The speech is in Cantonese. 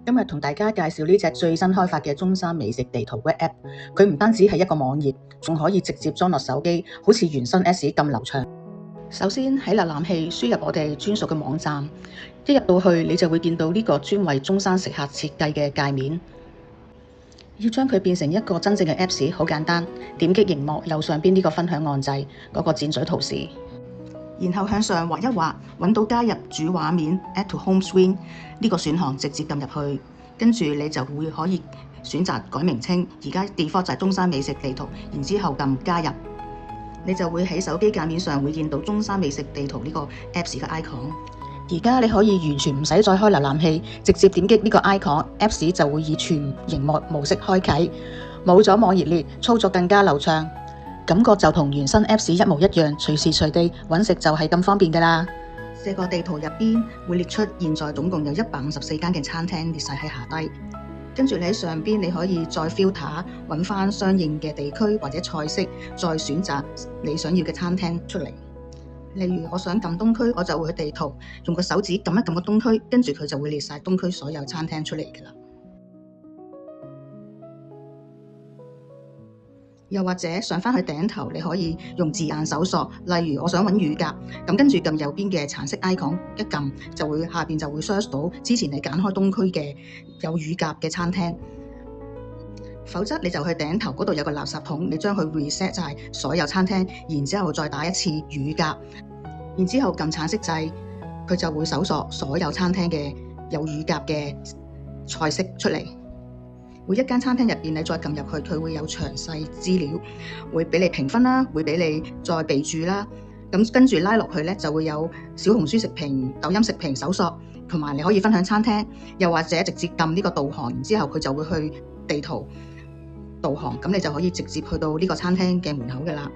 今日同大家介紹呢隻最新開發嘅中山美食地圖 Web App，佢唔單止係一個網頁，仲可以直接裝落手機，好似原生 Apps 咁流暢。首先喺瀏覽器輸入我哋專屬嘅網站，一入到去你就會見到呢個專為中山食客設計嘅界面。要將佢變成一個真正嘅 Apps， 好簡單，點擊熒幕右上邊呢個分享按掣嗰個箭嘴圖示，然後向上滑一滑，揾到加入主畫面 Add to Home Screen 呢個選項，直接撳入去，跟住你就會可以選擇改名稱。而家 default 就係中山美食地圖，然之後撳加入，你就會喺手機界面上會見到中山美食地圖呢個 Apps 嘅 icon。而家你可以完全唔使再開瀏覽器，直接點擊呢個 icon，Apps 就會以全螢幕模式開啟，冇咗網頁列，操作更加流暢，感覺就同原生 Apps 一模一樣，隨時隨地揾食就係咁方便㗎啦。這個地圖入邊會列出現在總共有154間嘅餐廳列晒喺下低，跟住你喺上邊你可以再 filter 揾翻相應嘅地區或者菜式，再選擇你想要嘅餐廳出嚟。例如我想撳東區，我就會去地圖用個手指撳一撳個東區，跟住佢就會列晒東區所有餐廳出嚟㗎啦。又或者上返去頂頭，你可以用字眼搜索，例如我想揾乳鴿，咁跟住撳右邊嘅橙色 icon 一撳，就會下邊就會 search 到之前你揀開東區嘅有乳鴿嘅餐廳。否則你就去頂頭嗰度有個垃圾桶，你將佢 reset 晒所有餐廳，然之後再打一次乳鴿，然之後撳橙色掣，佢就會搜索所有餐廳嘅有乳鴿嘅菜式出嚟。每一間餐廳入邊，你再撳入去，佢會有詳細資料，會俾你評分啦，會俾你再備註啦。咁跟住拉落去咧，就會有小紅書食評、抖音食評搜索，同埋你可以分享餐廳，又或者直接撳呢個導航，然之後佢就會去地圖導航，咁你就可以直接去到呢個餐廳嘅門口㗎啦。